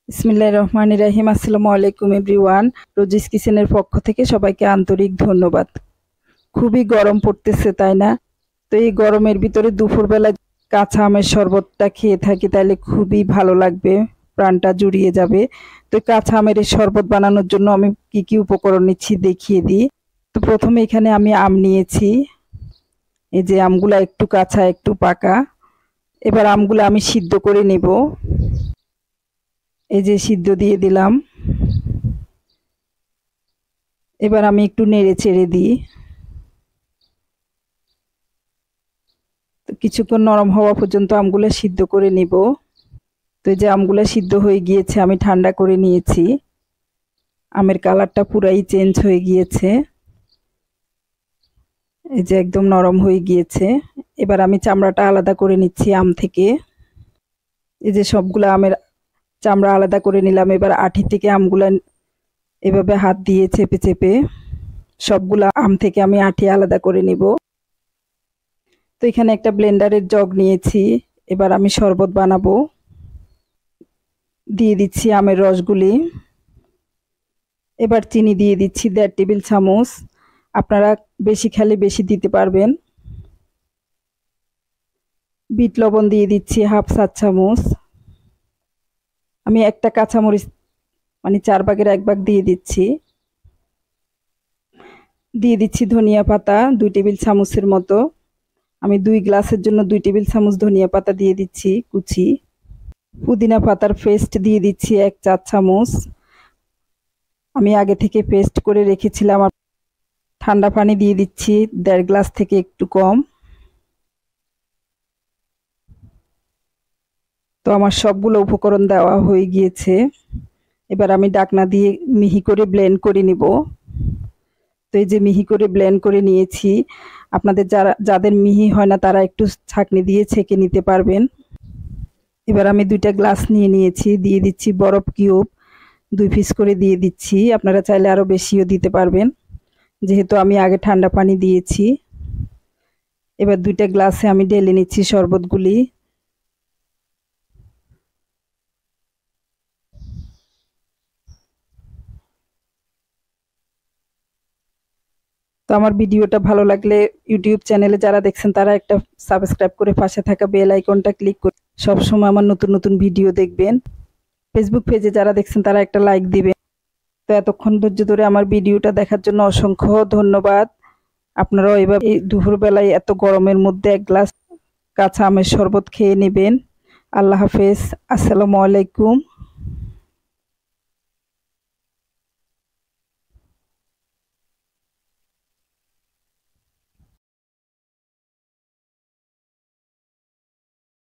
বিসমিল্লাহির রহমানির রহিম। আসসালামু আলাইকুম এভরিওয়ান। রোজিস কিচেনের পক্ষ থেকে সবাইকে আন্তরিক ধন্যবাদ। খুবই গরম পড়তেছে, তাই না? তো এই গরমের ভিতরে দুপুরবেলা কাঁচা আমের শরবতটা খেয়ে থাকি, তাহলে খুবই ভালো লাগবে, প্রাণটা জুড়িয়ে যাবে। তো এই কাঁচা আমের এই শরবত বানানোর জন্য আমি কি কি উপকরণ নিচ্ছি দেখিয়ে দিই। তো প্রথমে এখানে আমি আম নিয়েছি। এই যে আমগুলা একটু কাঁচা একটু পাকা। এবার আমগুলো আমি সিদ্ধ করে নেব। এই যে সিদ্ধ দিয়ে দিলাম। এবার আমি একটু নেড়ে চেড়ে দিই। তো কিছুক্ষণ নরম হওয়া পর্যন্ত আমগুলো সিদ্ধ করে নিব। তো এই যে আমগুলো সিদ্ধ হয়ে গিয়েছে, আমি ঠান্ডা করে নিয়েছি। আমের কালারটা পুরাই চেঞ্জ হয়ে গিয়েছে। এই যে একদম নরম হয়ে গিয়েছে। এবার আমি চামড়াটা আলাদা করে নিচ্ছি আম থেকে। এই যে সবগুলো আমের চামড়া আলাদা করে নিলাম। এবার আঁটি থেকে আমগুলা এভাবে হাত দিয়ে চেপে চেপে সবগুলা আম থেকে আমি আঁটি আলাদা করে নিব। তো এখানে একটা ব্লেন্ডারের জগ নিয়েছি। এবার আমি শরবত বানাবো। দিয়ে দিচ্ছি আমের রসগুলি। এবার চিনি দিয়ে দিচ্ছি 1.5 টেবিল চামচ। আপনারা বেশি খেলে বেশি দিতে পারবেন। বিট লবণ দিয়ে দিচ্ছি 1/2 চা চামচ। আমি একটা কাঁচামরিচ মানে 4 ভাগের 1 ভাগ দিয়ে দিচ্ছি। দিয়ে দিচ্ছি ধনিয়া পাতা 2 টেবিল চামচের মতো। আমি 2 গ্লাসের জন্য 2 টেবিল চামচ ধনিয়া পাতা দিয়ে দিচ্ছি কুচি। পুদিনা পাতার পেস্ট দিয়ে দিচ্ছি 1 চা চামচ। আমি আগে থেকে পেস্ট করে রেখেছিলাম। ঠান্ডা পানি দিয়ে দিচ্ছি 1.5 গ্লাস থেকে একটু কম। তো আমার সবগুলো উপকরণ দেওয়া হয়ে গিয়েছে। এবার আমি ডাকনা দিয়ে মিহি করে ব্লেন্ড করে নিব। তো এই যে মিহি করে ব্লেন্ড করে নিয়েছি। আপনাদের যাদের মিহি হয় না তারা একটু ছাঁকনি দিয়ে ছেঁকে নিতে পারবেন। এবার আমি 2টা গ্লাস নিয়ে নিয়েছি। দিয়ে দিচ্ছি বরফ কিউব 2 পিস করে দিয়ে দিচ্ছি। আপনারা চাইলে আরো বেশিও দিতে পারবেন, যেহেতু আমি আগে ঠান্ডা পানি দিয়েছি। এবার 2টা গ্লাসে আমি ঢেলে নিচ্ছি শরবতগুলি। তো আমার ভিডিওটা ভালো লাগলে ইউটিউব চ্যানেলে যারা দেখছেন তারা একটা সাবস্ক্রাইব করে পাশে থাকা বেল আইকনটা ক্লিক করে সবসময় আমার নতুন নতুন ভিডিও দেখবেন। ফেসবুক পেজে যারা দেখছেন তারা একটা লাইক দিবেন। তো এতক্ষণ ধৈর্য ধরে আমার ভিডিওটা দেখার জন্য অসংখ্য ধন্যবাদ। আপনারাও এবার এই দুপুরবেলায় এত গরমের মধ্যে 1 গ্লাস কাঁচা আমের শরবত খেয়ে নেবেন। আল্লাহ হাফেজ। আসসালামু আলাইকুম।